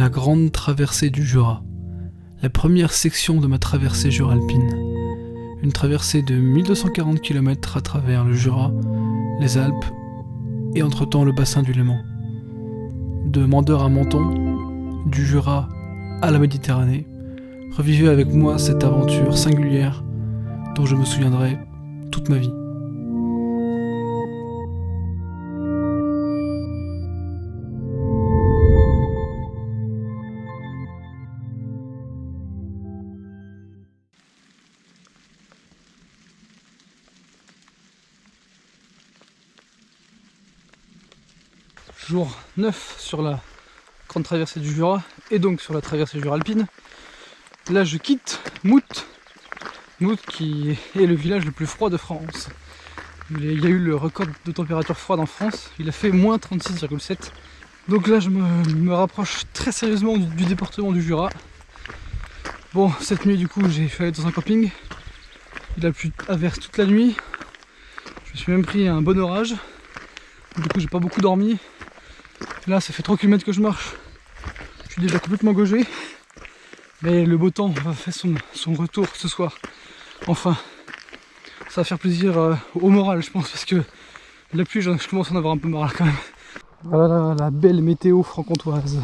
La grande traversée du Jura. La première section de ma traversée jura-alpine. Une traversée de 1240 km à travers le Jura, les Alpes et entre-temps le bassin du Léman. De Mandeure à Menton, du Jura à la Méditerranée, revivez avec moi cette aventure singulière dont je me souviendrai toute ma vie. Jour 9 sur la grande traversée du Jura et donc sur la traversée jura-alpine. Là je quitte Mout qui est le village le plus froid de France. Il y a eu le record de température froide en France, il a fait moins 36,7. Donc là je me rapproche très sérieusement du département du Jura. Bon, cette nuit du coup j'ai fait aller dans un camping. Il a plu à verse toute la nuit. Je me suis même pris un bon orage. Du coup j'ai pas beaucoup dormi. Là ça fait 3 km que je marche. Je suis déjà complètement gaugé. Mais le beau temps va faire son retour ce soir. Enfin, ça va faire plaisir au moral je pense, parce que la pluie je commence à en avoir un peu marre là, quand même. Voilà la belle météo franc-comtoise.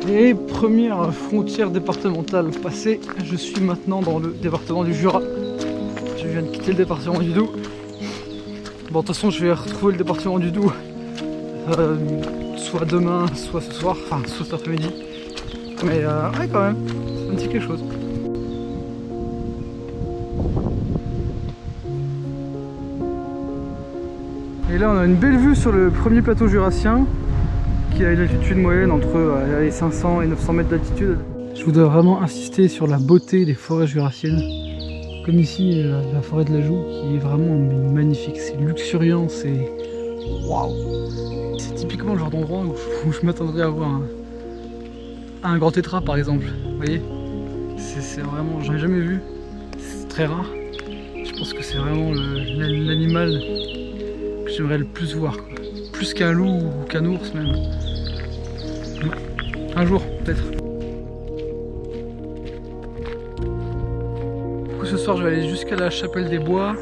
Et première frontière départementale passée, je suis maintenant dans le département du Jura. Je viens de quitter le département du Doubs. Bon, de toute façon, je vais retrouver le département du Doubs soit demain, soit ce soir, enfin, soit cet après-midi. Mais ouais, quand même, c'est un petit quelque chose. Et là, on a une belle vue sur le premier plateau jurassien, qui a une altitude moyenne entre 500 et 900 mètres d'altitude. Je voudrais vraiment insister sur la beauté des forêts jurassiennes. Comme ici, la forêt de la Joux, qui est vraiment magnifique. C'est luxuriant, c'est... Waouh! C'est typiquement le genre d'endroit où je m'attendrais à voir un grand tétra, par exemple. Vous voyez? C'est vraiment... J'en ai jamais vu. C'est très rare. Je pense que c'est vraiment l'animal que j'aimerais le plus voir, quoi. Plus qu'un loup ou qu'un ours même. Un jour, peut-être. Du coup, ce soir, je vais aller jusqu'à la Chapelle des Bois.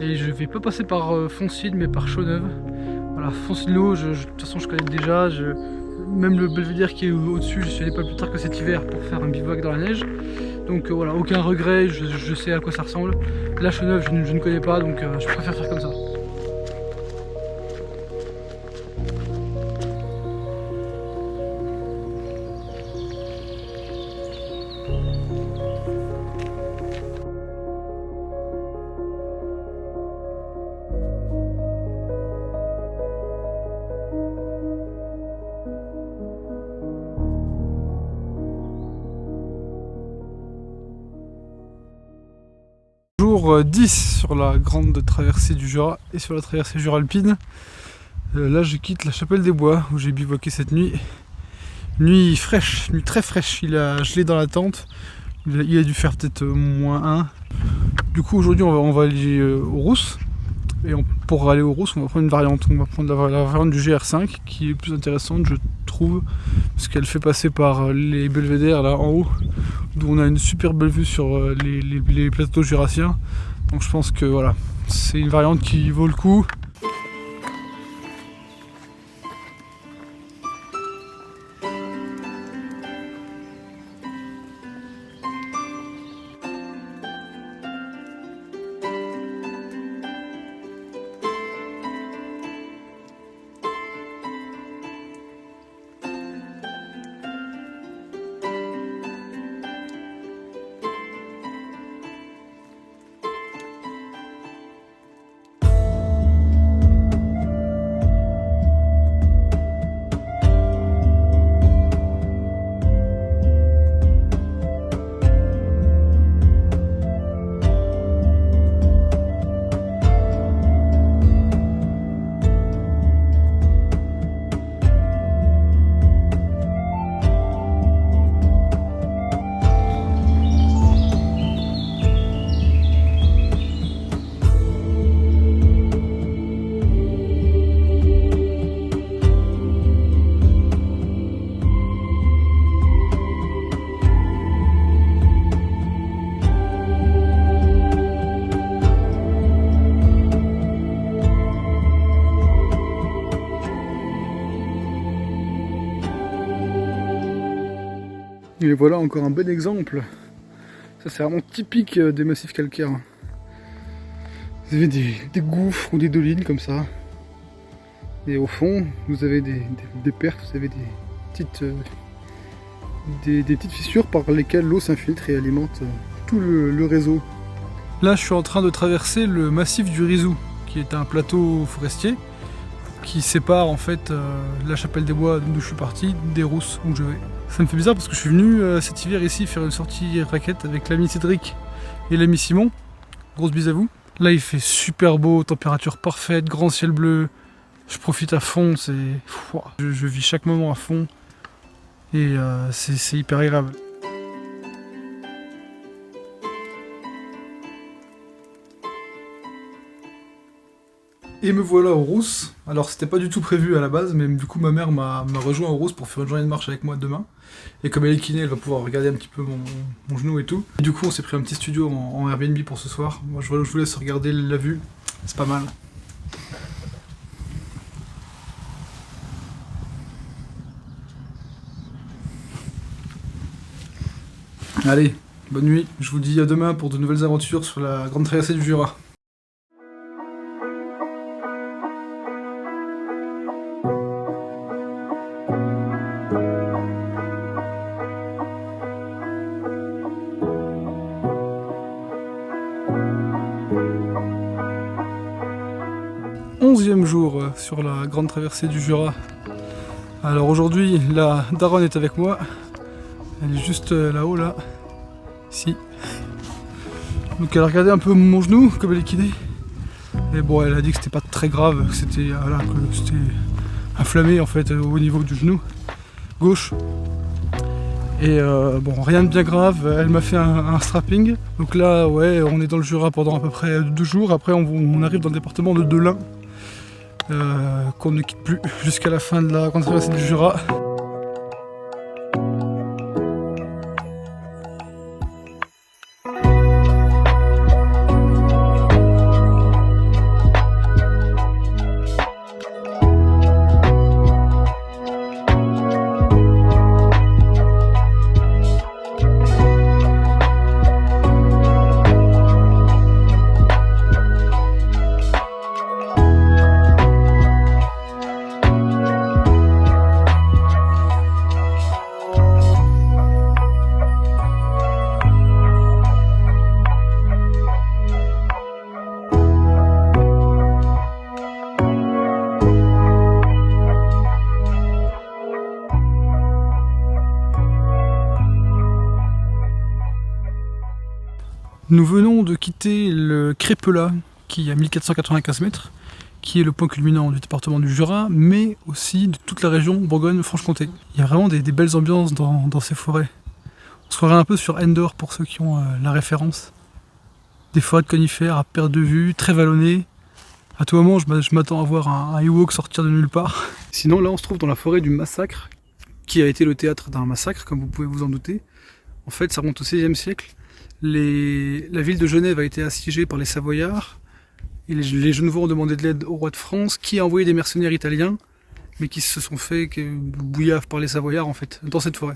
Et je vais pas passer par Foncide, mais par Chaux-Neuve. Voilà, Foncide-l'eau, de toute façon, je connais déjà. Même le belvédère qui est au-dessus, je suis allé pas plus tard que cet hiver pour faire un bivouac dans la neige. Donc voilà, aucun regret, je sais à quoi ça ressemble. La Chaux-Neuve, je ne connais pas, donc je préfère faire comme ça. Jour 10 sur la grande traversée du Jura et sur la traversée jura-alpine. Là je quitte la Chapelle des Bois où j'ai bivouaqué cette nuit. Nuit fraîche, nuit très fraîche, il a gelé dans la tente. Il a dû faire peut-être -1. Du coup aujourd'hui on va aller aux Rousses. Et pour aller aux Rousses on va prendre une variante. On va prendre la variante du GR5 qui est plus intéressante je trouve. Parce qu'elle fait passer par les belvédères là en haut. D'où on a une super belle vue sur les plateaux jurassiens. Donc je pense que voilà, c'est une variante qui vaut le coup. Et voilà encore un bon exemple. Ça c'est vraiment typique des massifs calcaires. Vous avez des gouffres ou des dolines comme ça. Et au fond, vous avez des pertes, vous avez des petites fissures par lesquelles l'eau s'infiltre et alimente tout le réseau. Là, je suis en train de traverser le massif du Rizou, qui est un plateau forestier qui sépare en fait la Chapelle des Bois d'où je suis parti des Rousses où je vais. Ça me fait bizarre parce que je suis venu cet hiver ici faire une sortie raquette avec l'ami Cédric et l'ami Simon. Grosse bise à vous. Là, il fait super beau, température parfaite, grand ciel bleu. Je profite à fond, je vis chaque moment à fond et c'est hyper agréable. Et me voilà aux Rousses. Alors c'était pas du tout prévu à la base, mais du coup ma mère m'a rejoint aux Rousses pour faire une journée de marche avec moi demain. Et comme elle est kiné, elle va pouvoir regarder un petit peu mon genou et tout. Et du coup on s'est pris un petit studio en Airbnb pour ce soir. Moi je vous laisse regarder la vue, c'est pas mal. Allez, bonne nuit, je vous dis à demain pour de nouvelles aventures sur la grande traversée du Jura. Onzième jour sur la grande traversée du Jura. Alors aujourd'hui, la daronne est avec moi. Elle est juste là-haut, là. Ici. Donc elle a regardé un peu mon genou, comme elle est kiné. Et bon, elle a dit que c'était pas très grave, que c'était inflammé en fait au niveau du genou gauche. Et bon, rien de bien grave, elle m'a fait un strapping. Donc là, ouais, on est dans le Jura pendant à peu près 2 jours. Après, on arrive dans le département de Delin, qu'on ne quitte plus jusqu'à la fin de la grande traversée du Jura. Nous venons de quitter le Crépelat, qui est à 1495 mètres, qui est le point culminant du département du Jura, mais aussi de toute la région Bourgogne-Franche-Comté. Il y a vraiment des belles ambiances dans ces forêts. On se croirait un peu sur Endor pour ceux qui ont la référence. Des forêts de conifères à perte de vue, très vallonnées. À tout moment, je m'attends à voir un Ewok sortir de nulle part. Sinon, là, on se trouve dans la forêt du Massacre, qui a été le théâtre d'un massacre, comme vous pouvez vous en douter. En fait, ça remonte au XVIe siècle. La ville de Genève a été assiégée par les Savoyards et les Genevois ont demandé de l'aide au roi de France qui a envoyé des mercenaires italiens mais qui se sont fait bouillave par les Savoyards en fait, dans cette forêt.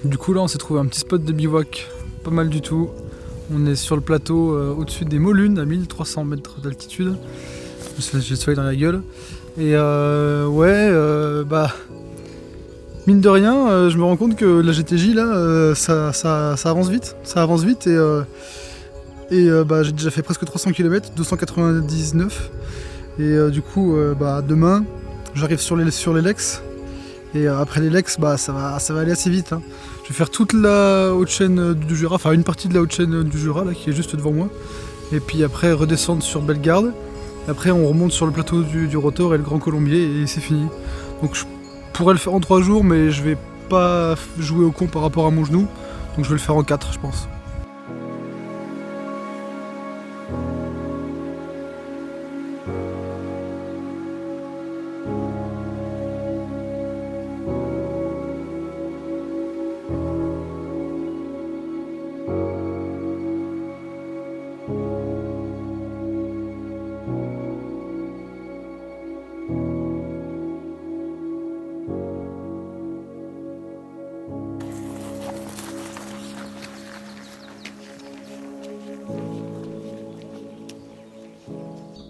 Du coup là on s'est trouvé un petit spot de bivouac, pas mal du tout. On est sur le plateau au-dessus des Molunes, à 1300 mètres d'altitude. J'ai le soleil dans la gueule. Et mine de rien, je me rends compte que la GTJ là, ça avance vite. Ça avance vite et j'ai déjà fait presque 300 km, 299. Et du coup, demain, j'arrive sur les Lex. Et après les Lex, ça va aller assez vite. Hein. Je vais faire toute la haute chaîne du Jura, enfin une partie de la haute chaîne du Jura là qui est juste devant moi. Et puis après redescendre sur Bellegarde. Après on remonte sur le plateau du Rotor et le Grand Colombier et c'est fini. Donc je pourrais le faire en 3 jours mais je vais pas jouer au con par rapport à mon genou. Donc je vais le faire en 4 je pense.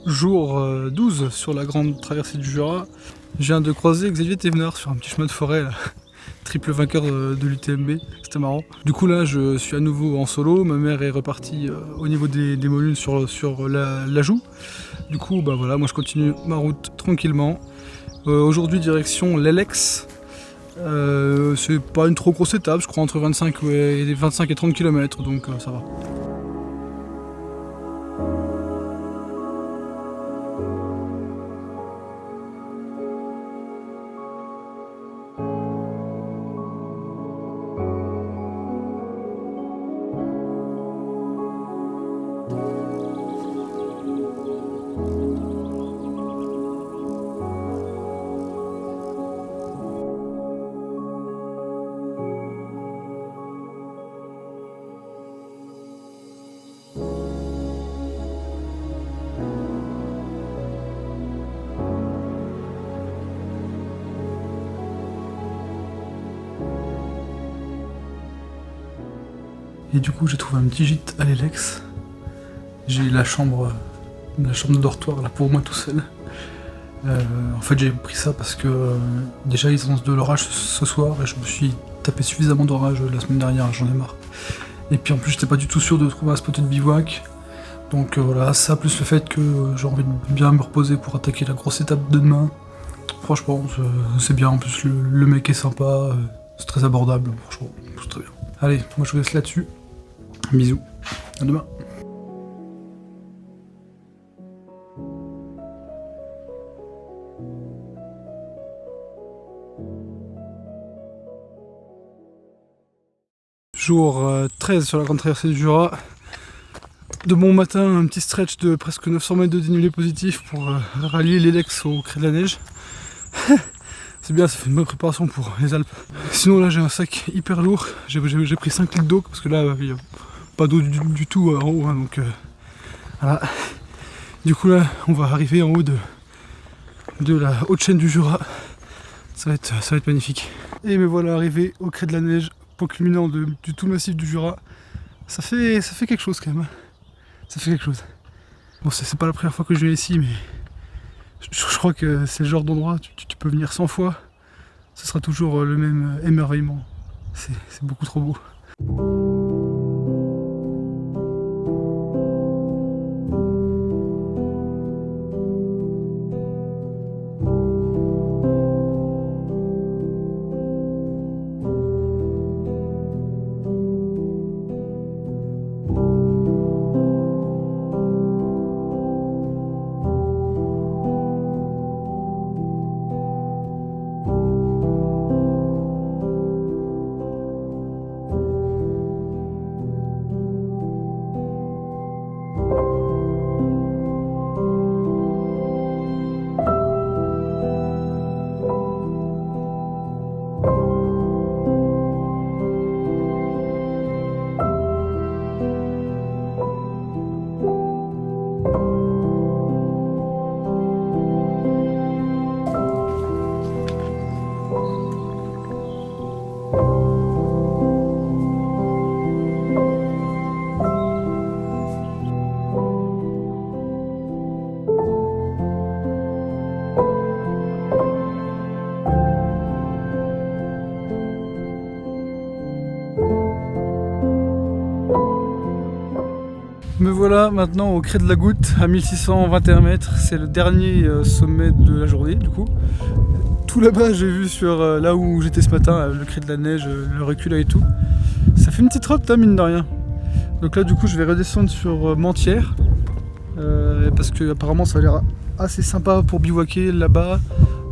Jour 12 sur la grande traversée du Jura. Je viens de croiser Xavier Thévenard sur un petit chemin de forêt là. Triple vainqueur de l'UTMB, c'était marrant. Du coup là je suis à nouveau en solo, ma mère est repartie au niveau des Molunes sur la Joux. Du coup bah voilà, moi je continue ma route tranquillement. Aujourd'hui direction l'Elex. C'est pas une trop grosse étape, je crois entre 25 et 30 km, donc ça va. Et du coup j'ai trouvé un petit gîte à l'Elex. J'ai la chambre de dortoir là pour moi tout seul. En fait j'ai pris ça parce que déjà ils annoncent de l'orage ce soir et je me suis tapé suffisamment d'orage la semaine dernière, j'en ai marre. Et puis en plus j'étais pas du tout sûr de trouver un spot de bivouac. Donc voilà, ça plus le fait que j'ai envie de bien me reposer pour attaquer la grosse étape de demain. Franchement c'est bien, en plus le mec est sympa, c'est très abordable, franchement c'est très bien. Allez, moi je vous laisse là-dessus. Bisous, à demain. Jour 13 sur la grande traversée du Jura. De bon matin, un petit stretch de presque 900 mètres de dénivelé positif pour rallier l'Elex au Crêt de la Neige. C'est bien, ça fait une bonne préparation pour les Alpes. Sinon là j'ai un sac hyper lourd, j'ai pris 5 litres d'eau parce que là il n'y a pas d'eau du tout en haut, hein, donc voilà. Du coup là on va arriver en haut de la haute chaîne du Jura, ça va être magnifique. Et me voilà arrivé au Crêt de la Neige, point culminant du tout massif du Jura. Ça fait quelque chose quand même, ça fait quelque chose. Bon c'est pas la première fois que je viens ici, mais je crois que c'est le genre d'endroit, tu peux venir 100 fois, ce sera toujours le même émerveillement. C'est beaucoup trop beau. Me voilà maintenant au Crêt de la Goutte à 1621 mètres, c'est le dernier sommet de la journée du coup. Tout là-bas j'ai vu sur là où j'étais ce matin, le Crêt de la Neige, le recul et tout. Ça fait une petite route hein, mine de rien. Donc là du coup je vais redescendre sur Mentières parce que apparemment ça a l'air assez sympa pour bivouaquer là-bas.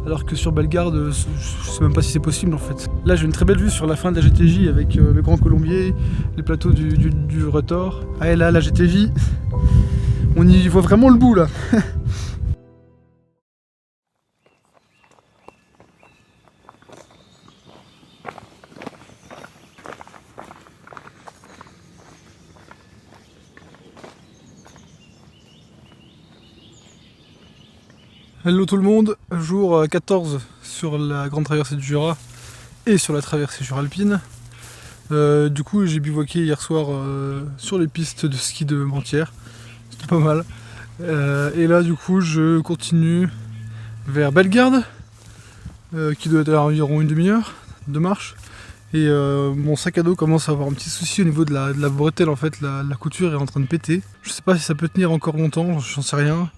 Alors que sur Bellegarde, je sais même pas si c'est possible en fait. Là j'ai une très belle vue sur la fin de la GTJ avec le Grand Colombier, les plateaux du Retors. Ah et là la GTJ, on y voit vraiment le bout là. Hello tout le monde, jour 14 sur la grande traversée du Jura et sur la traversée jura-alpine. Du coup j'ai bivouaqué hier soir sur les pistes de ski de Mentières, c'était pas mal. Et là du coup je continue vers Bellegarde, qui doit être à environ une demi-heure de marche. Et mon sac à dos commence à avoir un petit souci au niveau de la bretelle, en fait, la couture est en train de péter. Je sais pas si ça peut tenir encore longtemps, j'en sais rien.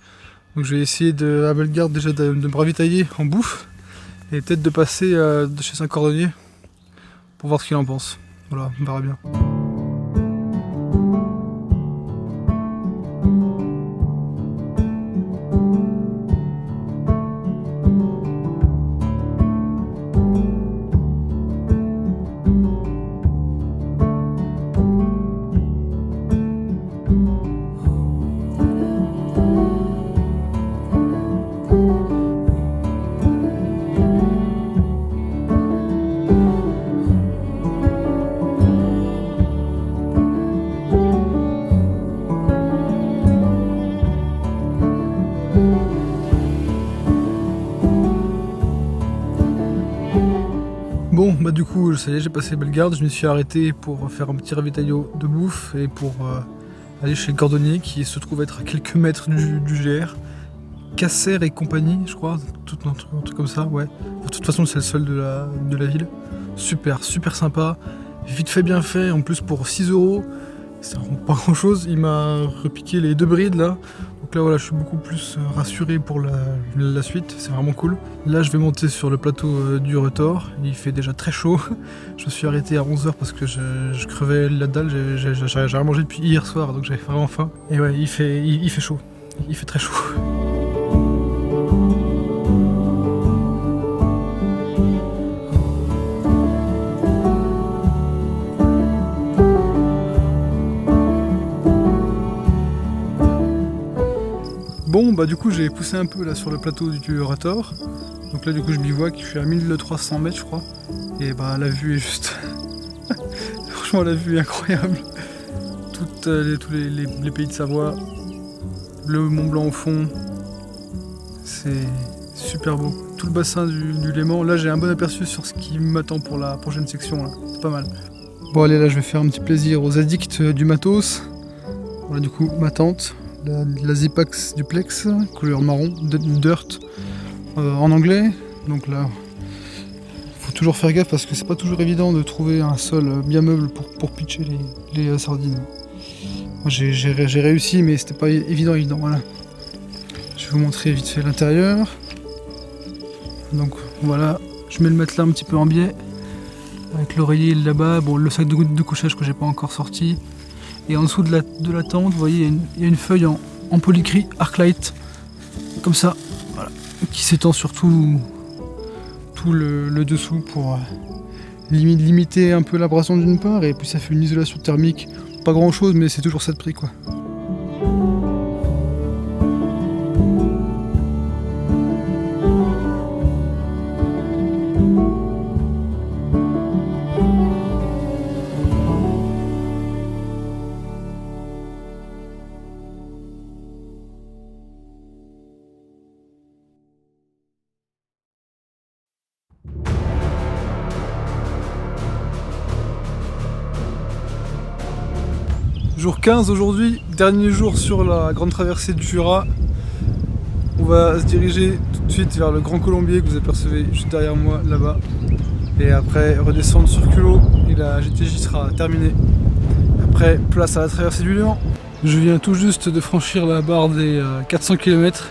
Donc je vais essayer à Bellegarde déjà de me ravitailler en bouffe et peut-être de passer chez un cordonnier pour voir ce qu'il en pense. Voilà, on verra bien. Bon, bah du coup, ça y est, j'ai passé Bellegarde, je me suis arrêté pour faire un petit ravitaillot de bouffe et pour aller chez le cordonnier qui se trouve être à quelques mètres du GR. Casser et compagnie, je crois, un truc comme ça, ouais. De toute façon, c'est le seul de la ville. Super, super sympa, vite fait, bien fait, en plus pour 6 €, c'est vraiment pas grand chose. Il m'a repiqué les 2 brides là. Donc là voilà, je suis beaucoup plus rassuré pour la suite, c'est vraiment cool. Là je vais monter sur le plateau du Retors, il fait déjà très chaud. Je me suis arrêté à 11 h parce que je crevais la dalle, j'ai rien mangé depuis hier soir donc j'avais vraiment faim. Et ouais, il fait chaud, il fait très chaud. Bon bah du coup j'ai poussé un peu là sur le plateau du Retors. Donc là du coup je bivouac, je suis à 1300 mètres je crois. Et bah la vue est juste... Franchement la vue est incroyable. Tous les pays de Savoie, le Mont Blanc au fond. C'est super beau. Tout le bassin du Léman. Là j'ai un bon aperçu sur ce qui m'attend pour la prochaine section là. C'est pas mal. Bon allez là je vais faire un petit plaisir aux addicts du matos. Voilà du coup ma tente. La Zipax Duplex, couleur marron, dirt en anglais. Donc là, faut toujours faire gaffe parce que c'est pas toujours évident de trouver un sol bien meuble pour pitcher les sardines. Moi j'ai réussi, mais c'était pas évident. Voilà. Je vais vous montrer vite fait l'intérieur. Donc voilà, je mets le matelas un petit peu en biais avec l'oreiller là-bas. Bon, le sac de couchage que j'ai pas encore sorti. Et en dessous de la tente, vous voyez, il y a une feuille en polycry Arclight, comme ça, voilà, qui s'étend sur tout le dessous pour limiter un peu l'abrasion d'une part, et puis ça fait une isolation thermique, pas grand chose, mais c'est toujours ça de prix quoi. Jour 15 aujourd'hui, dernier jour sur la grande traversée du Jura. On va se diriger tout de suite vers le Grand Colombier que vous apercevez juste derrière moi là-bas. Et après redescendre sur culot et la GTJ sera terminée. Après place à la traversée du Léman. Je viens tout juste de franchir la barre des 400 km.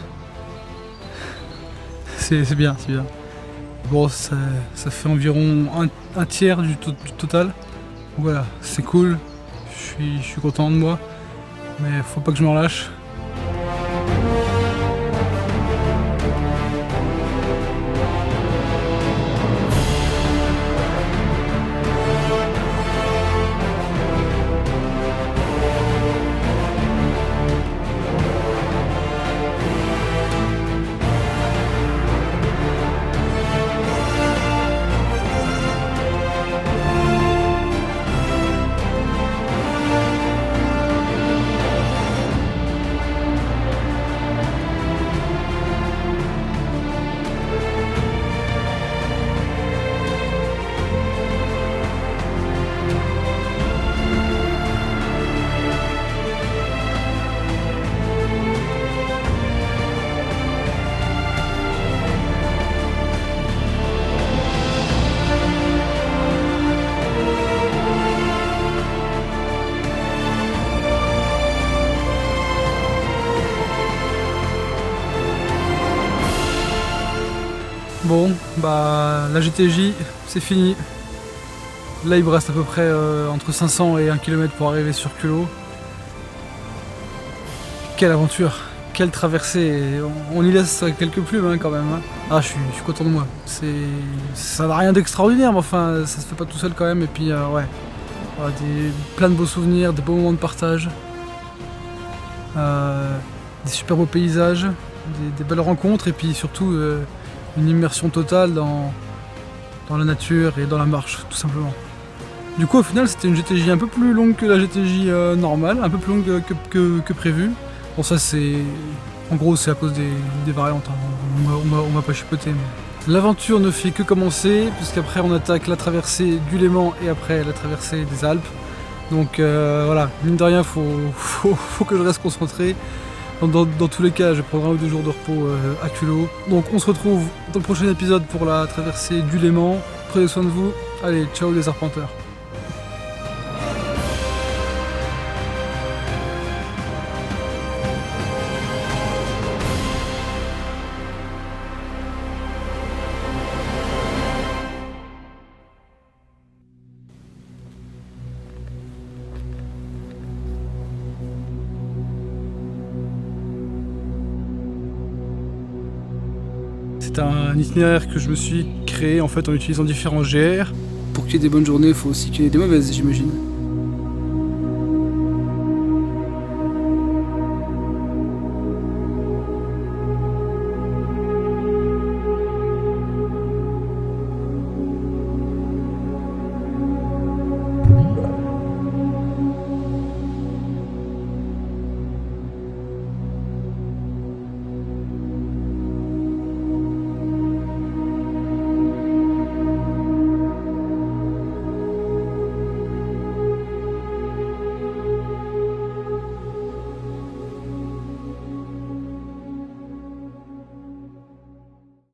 C'est bien, c'est bien. Bon, ça fait environ un tiers du total. Voilà, c'est cool. Je suis content de moi, mais faut pas que je m'en lâche. Bon, bah la GTJ, c'est fini. Là, il me reste à peu près entre 500 et 1 km pour arriver sur Culot. Quelle aventure, quelle traversée. On y laisse quelques plumes hein, quand même. Hein. Ah, je suis content de moi. Ça n'a rien d'extraordinaire, mais enfin, ça se fait pas tout seul quand même. Et puis, ouais, voilà, plein de beaux souvenirs, des beaux moments de partage. Des super beaux paysages, des belles rencontres et puis surtout une immersion totale dans la nature et dans la marche, tout simplement. Du coup, au final, c'était une GTJ un peu plus longue que la GTJ normale, un peu plus longue que prévu. Bon, ça, c'est. En gros, c'est à cause des variantes. Hein. On m'a pas chipoté. Mais... L'aventure ne fait que commencer, puisqu'après, on attaque la traversée du Léman et après la traversée des Alpes. Donc voilà, mine de rien, faut que je reste concentré. Dans tous les cas, je prendrai 1 ou 2 jours de repos à Culot. Donc on se retrouve dans le prochain épisode pour la traversée du Léman. Prenez soin de vous. Allez, ciao les arpenteurs. C'est un itinéraire que je me suis créé en fait en utilisant différents GR. Pour qu'il y ait des bonnes journées, il faut aussi qu'il y ait des mauvaises, j'imagine.